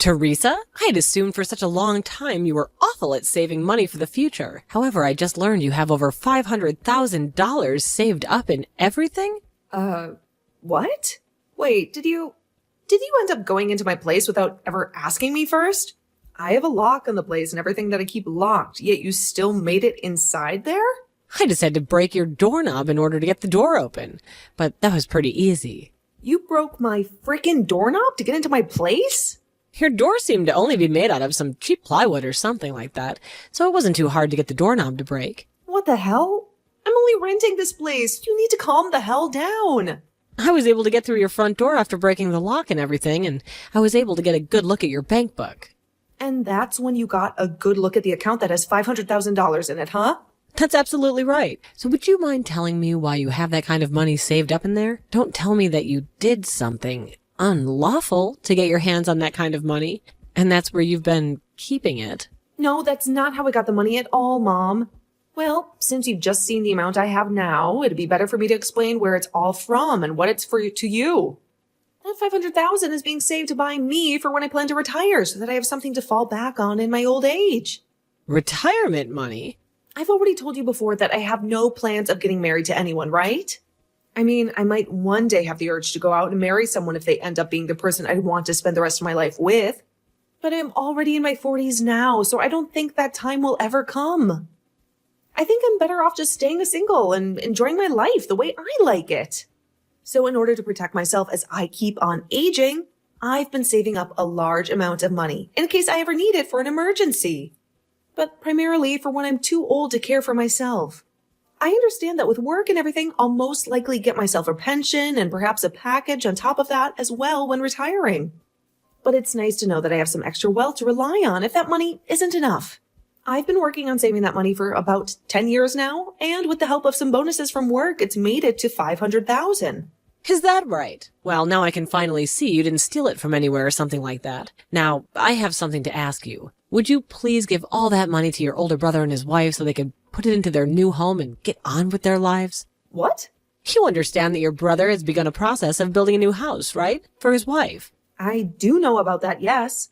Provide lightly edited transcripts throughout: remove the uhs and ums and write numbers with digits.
Teresa, I had assumed for such a long time you were awful at saving money for the future. However, I just learned you have over $500,000 saved up in everything? What? Wait, did you end up going into my place without ever asking me first? I have a lock on the place and everything that I keep locked, yet you still made it inside there? I just had to break your doorknob in order to get the door open, but that was pretty easy. You broke my frickin' doorknob to get into my place? Your door seemed to only be made out of some cheap plywood or something like that, so it wasn't too hard to get the doorknob to break. What the hell? I'm only renting this place. You need to calm the hell down. I was able to get through your front door after breaking the lock and everything, and I was able to get a good look at your bank book. And that's when you got a good look at the account that has $500,000 in it, huh? That's absolutely right. So would you mind telling me why you have that kind of money saved up in there? Don't tell me that you did something unlawful to get your hands on that kind of money, and that's where you've been keeping it. No, that's not how I got the money at all, Mom. Well, since you've just seen the amount I have now, it'd be better for me to explain where it's all from and what it's for to you. That $500,000 is being saved to buy me for when I plan to retire so that I have something to fall back on in my old age. Retirement money? I've already told you before that I have no plans of getting married to anyone, right? I mean, I might one day have the urge to go out and marry someone if they end up being the person I'd want to spend the rest of my life with. But I'm already in my 40s now, so I don't think that time will ever come. I think I'm better off just staying single and enjoying my life the way I like it. So in order to protect myself as I keep on aging, I've been saving up a large amount of money in case I ever need it for an emergency. But primarily for when I'm too old to care for myself. I understand that with work and everything, I'll most likely get myself a pension and perhaps a package on top of that as well when retiring. But it's nice to know that I have some extra wealth to rely on if that money isn't enough. I've been working on saving that money for about 10 years now, and with the help of some bonuses from work, it's made it to $500,000. Is that right? Well, now I can finally see you didn't steal it from anywhere or something like that. Now, I have something to ask you. Would you please give all that money to your older brother and his wife so they could put it into their new home and get on with their lives? What? You understand that your brother has begun a process of building a new house, right? For his wife. I do know about that, yes.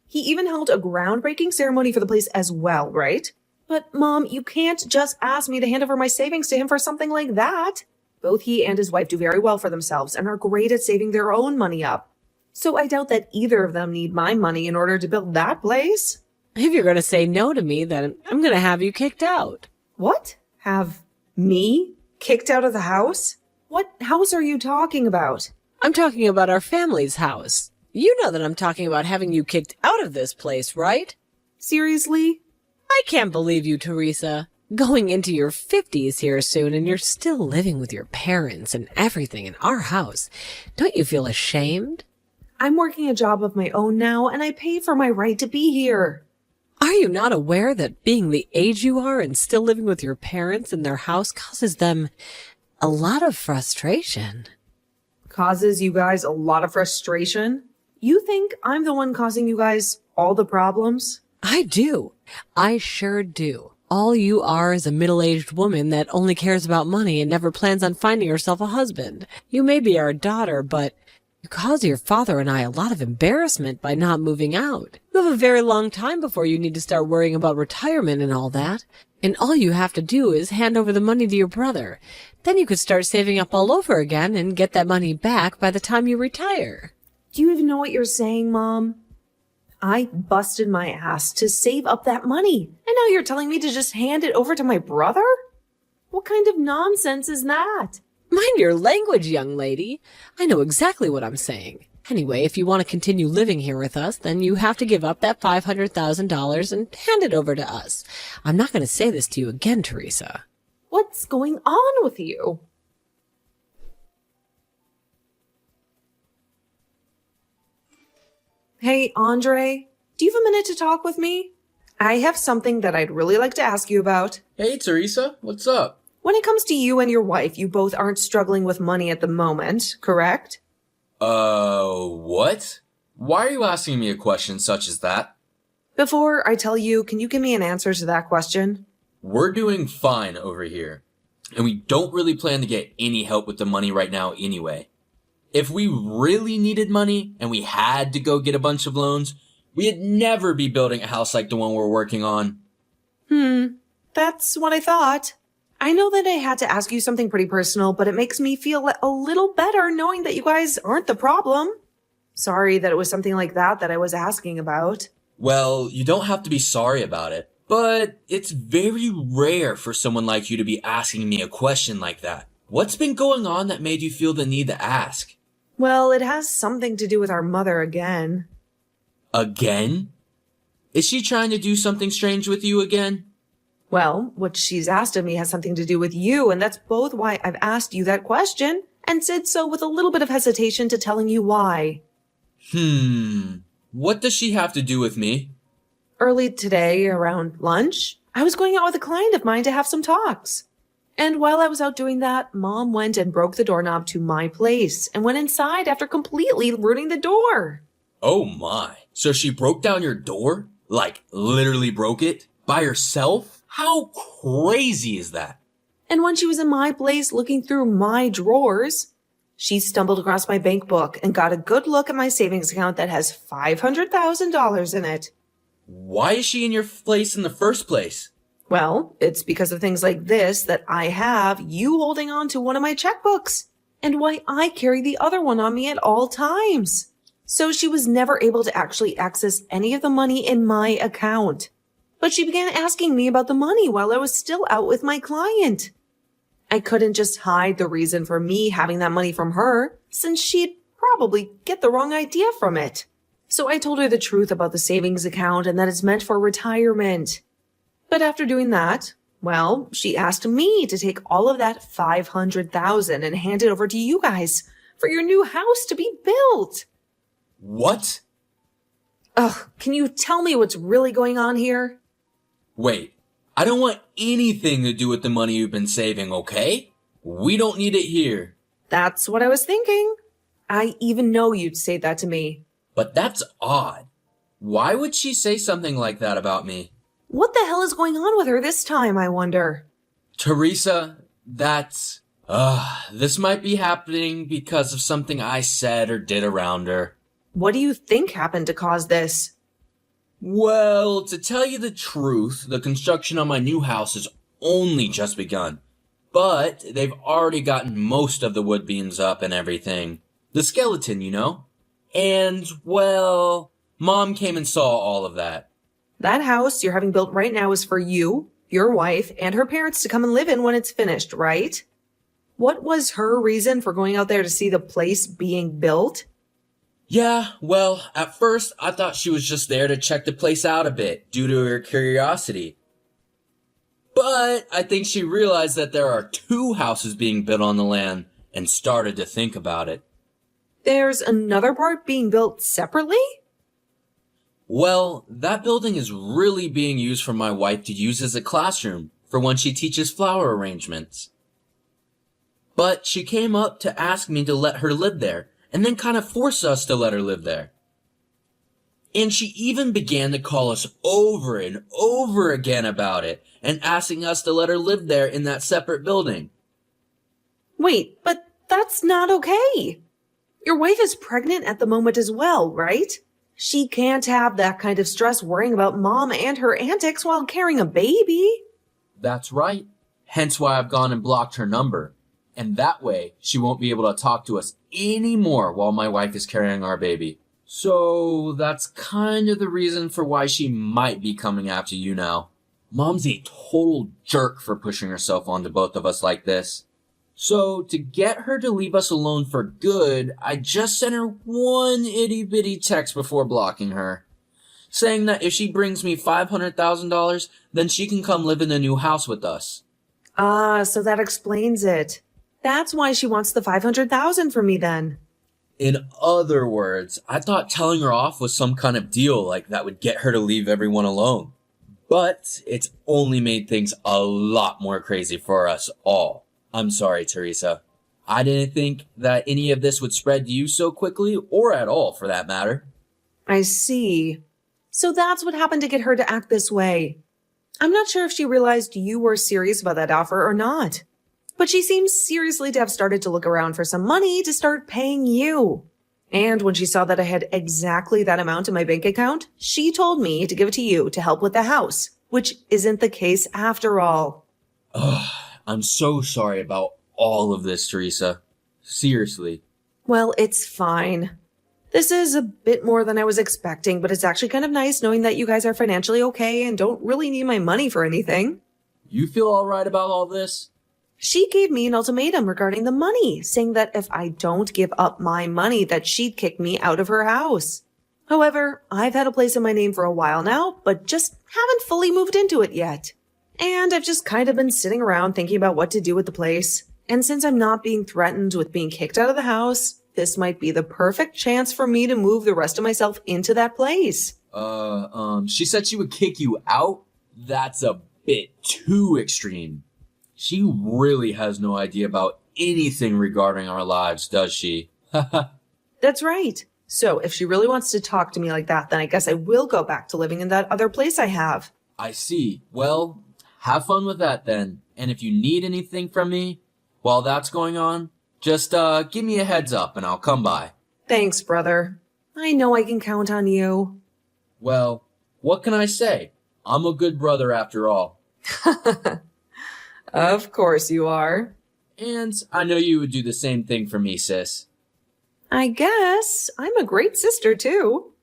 He even held a groundbreaking ceremony for the place as well, right? But, Mom, you can't just ask me to hand over my savings to him for something like that. Both he and his wife do very well for themselves and are great at saving their own money up. So I doubt that either of them need my money in order to build that place. If you're going to say no to me, then I'm going to have you kicked out. What? Have me kicked out of the house? What house are you talking about? I'm talking about our family's house. You know that I'm talking about having you kicked out of this place, right? Seriously? I can't believe you, Teresa. Going into your 50s here soon and you're still living with your parents and everything in our house. Don't you feel ashamed? I'm working a job of my own now and I pay for my right to be here. Are you not aware that being the age you are and still living with your parents in their house causes them a lot of frustration? Causes you guys a lot of frustration? You think I'm the one causing you guys all the problems? I do. I sure do. All you are is a middle-aged woman that only cares about money and never plans on finding herself a husband. You may be our daughter, but you cause your father and I a lot of embarrassment by not moving out. You have a very long time before you need to start worrying about retirement and all that. And all you have to do is hand over the money to your brother. Then you could start saving up all over again and get that money back by the time you retire. Do you even know what you're saying, Mom? I busted my ass to save up that money, and now you're telling me to just hand it over to my brother? What kind of nonsense is that? Mind your language, young lady. I know exactly what I'm saying. Anyway, if you want to continue living here with us, then you have to give up that $500,000 and hand it over to us. I'm not going to say this to you again, Teresa. What's going on with you? Hey, Andre, do you have a minute to talk with me? I have something that I'd really like to ask you about. Hey, Teresa, what's up? When it comes to you and your wife, you both aren't struggling with money at the moment, correct? What? Why are you asking me a question such as that? Before I tell you, can you give me an answer to that question? We're doing fine over here, and we don't really plan to get any help with the money right now anyway. If we really needed money and we had to go get a bunch of loans, we'd never be building a house like the one we're working on. That's what I thought. I know that I had to ask you something pretty personal, but it makes me feel a little better knowing that you guys aren't the problem. Sorry that it was something like that I was asking about. Well, you don't have to be sorry about it, but it's very rare for someone like you to be asking me a question like that. What's been going on that made you feel the need to ask? Well, it has something to do with our mother again. Again? Is she trying to do something strange with you again? Well, what she's asked of me has something to do with you, and that's both why I've asked you that question, and said so with a little bit of hesitation to telling you why. What does she have to do with me? Early today, around lunch, I was going out with a client of mine to have some talks. And while I was out doing that, Mom went and broke the doorknob to my place and went inside after completely ruining the door. Oh my. So she broke down your door? Like, literally broke it? By herself? How crazy is that? And when she was in my place looking through my drawers, she stumbled across my bank book and got a good look at my savings account that has $500,000 in it. Why is she in your place in the first place? Well, it's because of things like this that I have you holding on to one of my checkbooks, and why I carry the other one on me at all times. So she was never able to actually access any of the money in my account. But she began asking me about the money while I was still out with my client. I couldn't just hide the reason for me having that money from her, since she'd probably get the wrong idea from it. So I told her the truth about the savings account and that it's meant for retirement. But after doing that, well, she asked me to take all of that $500,000 and hand it over to you guys for your new house to be built. What? Ugh, can you tell me what's really going on here? Wait, I don't want anything to do with the money you've been saving, okay? We don't need it here. That's what I was thinking. I even know you'd say that to me. But that's odd. Why would she say something like that about me? What the hell is going on with her this time, I wonder? Teresa, this might be happening because of something I said or did around her. What do you think happened to cause this? Well, to tell you the truth, the construction on my new house has only just begun. But they've already gotten most of the wood beams up and everything. The skeleton, you know? And, well, Mom came and saw all of that. That house you're having built right now is for you, your wife, and her parents to come and live in when it's finished, right? What was her reason for going out there to see the place being built? Yeah, well, at first I thought she was just there to check the place out a bit, due to her curiosity. But I think she realized that there are 2 houses being built on the land, and started to think about it. There's another part being built separately? Well, that building is really being used for my wife to use as a classroom for when she teaches flower arrangements. But she came up to ask me to let her live there, and then kind of force us to let her live there. And she even began to call us over and over again about it, and asking us to let her live there in that separate building. Wait, but that's not okay. Your wife is pregnant at the moment as well, right? She can't have that kind of stress worrying about Mom and her antics while carrying a baby. That's right. Hence why I've gone and blocked her number. And that way, she won't be able to talk to us anymore while my wife is carrying our baby. So that's kind of the reason for why she might be coming after you now. Mom's a total jerk for pushing herself onto both of us like this. So to get her to leave us alone for good, I just sent her one itty-bitty text before blocking her, saying that if she brings me $500,000, then she can come live in the new house with us. Ah, so that explains it. That's why she wants the $500,000 from me then. In other words, I thought telling her off was some kind of deal like that would get her to leave everyone alone. But it's only made things a lot more crazy for us all. I'm sorry, Teresa. I didn't think that any of this would spread to you so quickly, or at all for that matter. I see. So that's what happened to get her to act this way. I'm not sure if she realized you were serious about that offer or not. But she seems seriously to have started to look around for some money to start paying you. And when she saw that I had exactly that amount in my bank account, she told me to give it to you to help with the house, which isn't the case after all. Ugh, I'm so sorry about all of this, Teresa. Seriously. Well, it's fine. This is a bit more than I was expecting, but it's actually kind of nice knowing that you guys are financially okay and don't really need my money for anything. You feel alright about all this? She gave me an ultimatum regarding the money, saying that if I don't give up my money, that she'd kick me out of her house. However, I've had a place in my name for a while now, but just haven't fully moved into it yet. And I've just kind of been sitting around thinking about what to do with the place. And since I'm not being threatened with being kicked out of the house, this might be the perfect chance for me to move the rest of myself into that place. She said she would kick you out? That's a bit too extreme. She really has no idea about anything regarding our lives, does she? That's right. So if she really wants to talk to me like that, then I guess I will go back to living in that other place I have. I see. Well, have fun with that then. And if you need anything from me while that's going on, just give me a heads up and I'll come by. Thanks, brother. I know I can count on you. Well, what can I say? I'm a good brother after all. Of course you are. And I know you would do the same thing for me, sis. I guess I'm a great sister too.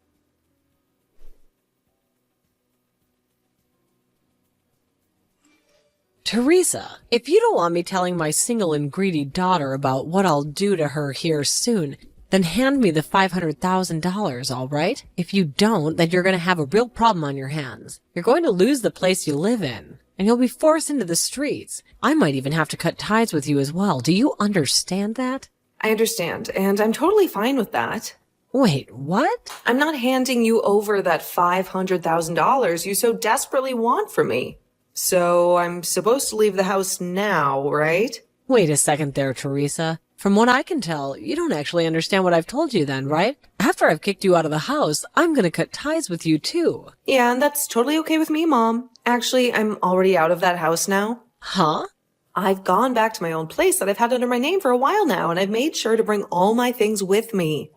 Teresa, if you don't want me telling my single and greedy daughter about what I'll do to her here soon, then hand me the $500,000, all right? If you don't, then you're going to have a real problem on your hands. You're going to lose the place you live in, and you'll be forced into the streets. I might even have to cut ties with you as well. Do you understand that? I understand, and I'm totally fine with that. Wait, what? I'm not handing you over that $500,000 you so desperately want from me. So I'm supposed to leave the house now, right? Wait a second there, Teresa. From what I can tell, you don't actually understand what I've told you then, right? After I've kicked you out of the house, I'm gonna cut ties with you too. Yeah, and that's totally okay with me, Mom. Actually, I'm already out of that house now. Huh? I've gone back to my own place that I've had under my name for a while now, and I've made sure to bring all my things with me.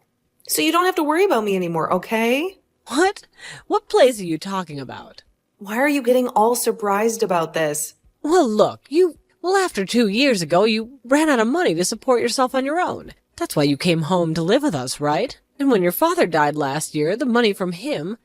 So you don't have to worry about me anymore, okay? What? What place are you talking about? Why are you getting all surprised about this? Well, look, after 2 years ago, you ran out of money to support yourself on your own. That's why you came home to live with us, right? And when your father died last year, the money from him,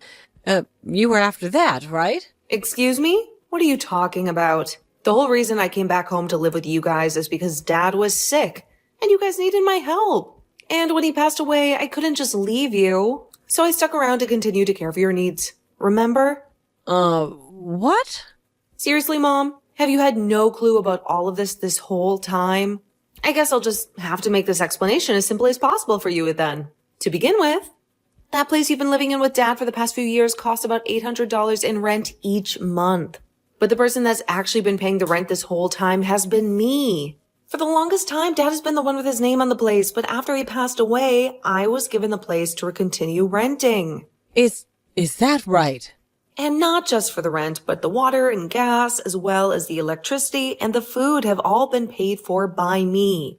you were after that, right? Excuse me? What are you talking about? The whole reason I came back home to live with you guys is because Dad was sick, and you guys needed my help. And when he passed away, I couldn't just leave you. So I stuck around to continue to care for your needs. Remember? What? Seriously, Mom? Have you had no clue about all of this whole time? I guess I'll just have to make this explanation as simple as possible for you then. To begin with, that place you've been living in with Dad for the past few years costs about $800 in rent each month. But the person that's actually been paying the rent this whole time has been me. For the longest time, Dad has been the one with his name on the place, but after he passed away, I was given the place to continue renting. Is that right? And not just for the rent, but the water and gas, as well as the electricity and the food have all been paid for by me.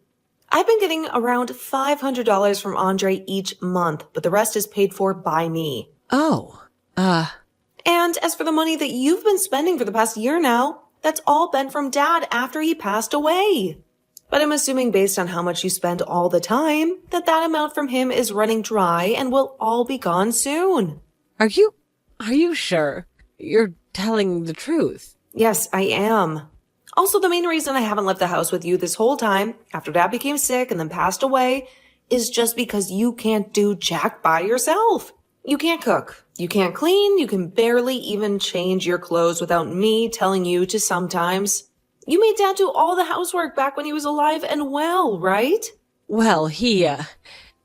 I've been getting around $500 from Andre each month, but the rest is paid for by me. Oh, And as for the money that you've been spending for the past year now, that's all been from Dad after he passed away. But I'm assuming based on how much you spend all the time, that amount from him is running dry and will all be gone soon. Are you sure? You're telling the truth? Yes, I am. Also, the main reason I haven't left the house with you this whole time, after Dad became sick and then passed away, is just because you can't do jack by yourself. You can't cook. You can't clean. You can barely even change your clothes without me telling you to sometimes. You made Dad do all the housework back when he was alive and well, right? Well, he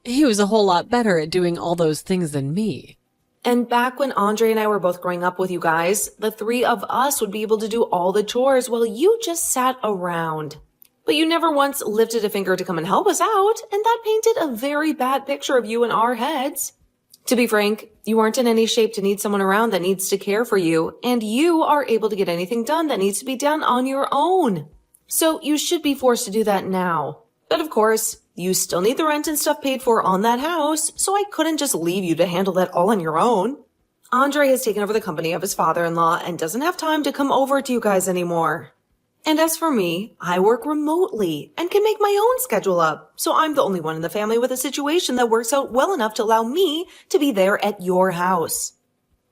was a whole lot better at doing all those things than me. And back when Andre and I were both growing up with you guys, the three of us would be able to do all the chores while you just sat around. But you never once lifted a finger to come and help us out, and that painted a very bad picture of you in our heads. To be frank, you aren't in any shape to need someone around that needs to care for you, and you are able to get anything done that needs to be done on your own. So you should be forced to do that now. But of course, You still need the rent and stuff paid for on that house, so I couldn't just leave you to handle that all on your own. Andre has taken over the company of his father-in-law and doesn't have time to come over to you guys anymore. And as for me, I work remotely and can make my own schedule up, so I'm the only one in the family with a situation that works out well enough to allow me to be there at your house.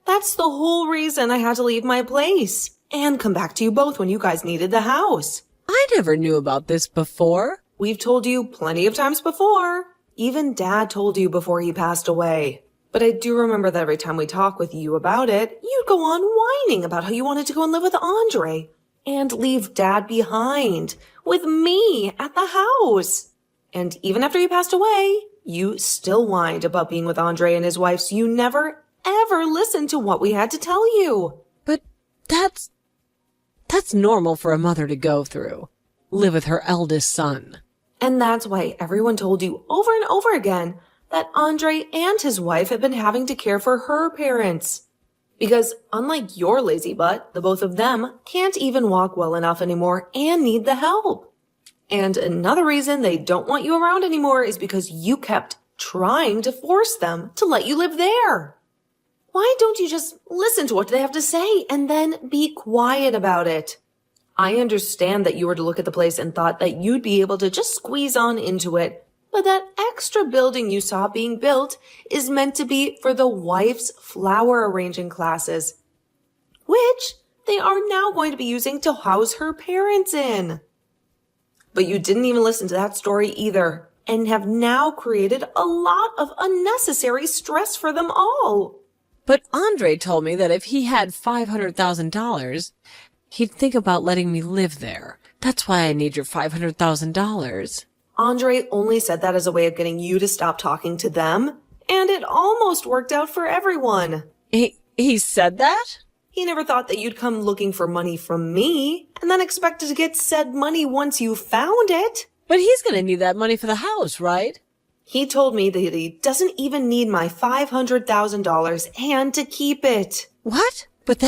That's the whole reason I had to leave my place and come back to you both when you guys needed the house. I never knew about this before. We've told you plenty of times before. Even Dad told you before he passed away. But I do remember that every time we talk with you about it, you'd go on whining about how you wanted to go and live with Andre and leave Dad behind with me at the house. And even after he passed away, you still whined about being with Andre and his wife, so you never, ever listened to what we had to tell you. But that's normal for a mother to go through. Live with her eldest son. And that's why everyone told you over and over again that Andre and his wife have been having to care for her parents. Because unlike your lazy butt, the both of them can't even walk well enough anymore and need the help. And another reason they don't want you around anymore is because you kept trying to force them to let you live there. Why don't you just listen to what they have to say and then be quiet about it? I understand that you were to look at the place and thought that you'd be able to just squeeze on into it, but that extra building you saw being built is meant to be for the wife's flower arranging classes, which they are now going to be using to house her parents in. But you didn't even listen to that story either, and have now created a lot of unnecessary stress for them all. But Andre told me that if he had $500,000, he'd think about letting me live there. That's why I need your $500,000. Andre only said that as a way of getting you to stop talking to them, and it almost worked out for everyone. He said that? He never thought that you'd come looking for money from me, and then expected to get said money once you found it. But he's gonna need that money for the house, right? He told me that he doesn't even need my $500,000 and to keep it. What? But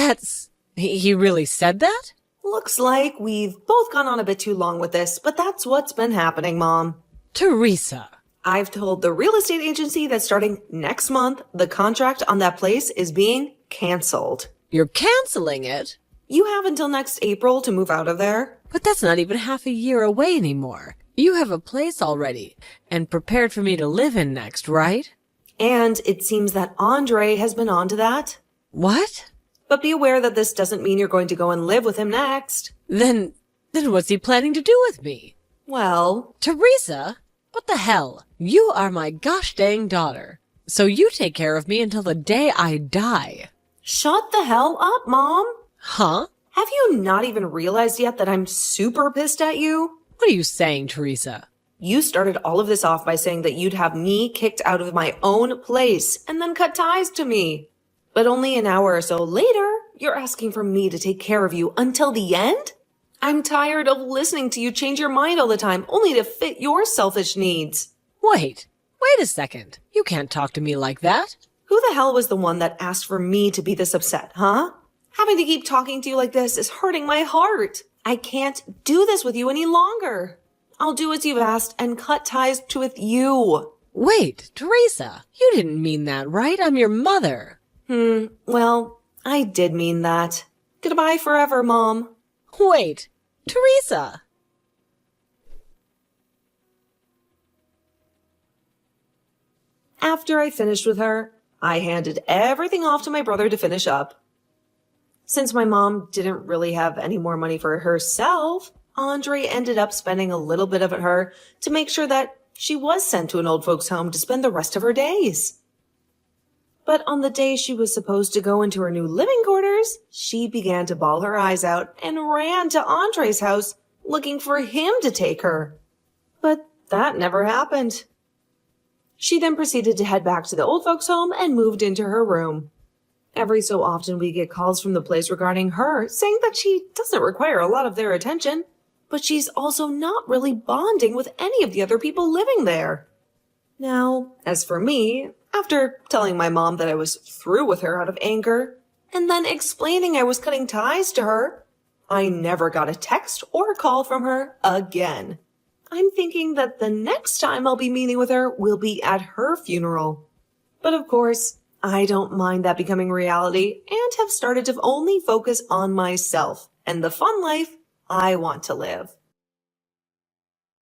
he really said that? Looks like we've both gone on a bit too long with this, but that's what's been happening, Mom. Teresa. I've told the real estate agency that starting next month, the contract on that place is being canceled. You're canceling it? You have until next April to move out of there. But that's not even half a year away anymore. You have a place already and prepared for me to live in next, right? And it seems that Andre has been on to that. What? But be aware that this doesn't mean you're going to go and live with him next. Then what's he planning to do with me? Well, Teresa, what the hell? You are my gosh dang daughter. So you take care of me until the day I die. shut the hell up, Mom. Huh? Have you not even realized yet that I'm super pissed at you? What are you saying, Teresa? You started all of this off by saying that you'd have me kicked out of my own place and then cut ties to me. But only an hour or so later, you're asking for me to take care of you until the end? I'm tired of listening to you change your mind all the time, only to fit your selfish needs. Wait a second. You can't talk to me like that. Who the hell was the one that asked for me to be this upset, huh? Having to keep talking to you like this is hurting my heart. I can't do this with you any longer. I'll do as you've asked and cut ties with you. Wait, Teresa, you didn't mean that, right? I'm your mother. Well, I did mean that. Goodbye forever, Mom. Wait, Teresa. After I finished with her, I handed everything off to my brother to finish up. Since my mom didn't really have any more money for herself, Andre ended up spending a little bit of it her to make sure that she was sent to an old folks' home to spend the rest of her days. But on the day she was supposed to go into her new living quarters, she began to bawl her eyes out and ran to Andre's house looking for him to take her. But that never happened. She then proceeded to head back to the old folks' home and moved into her room. Every so often we get calls from the place regarding her, saying that she doesn't require a lot of their attention, but she's also not really bonding with any of the other people living there. Now, as for me, after telling my mom that I was through with her out of anger, and then explaining I was cutting ties to her, I never got a text or a call from her again. I'm thinking that the next time I'll be meeting with her will be at her funeral. But of course, I don't mind that becoming reality and have started to only focus on myself and the fun life I want to live.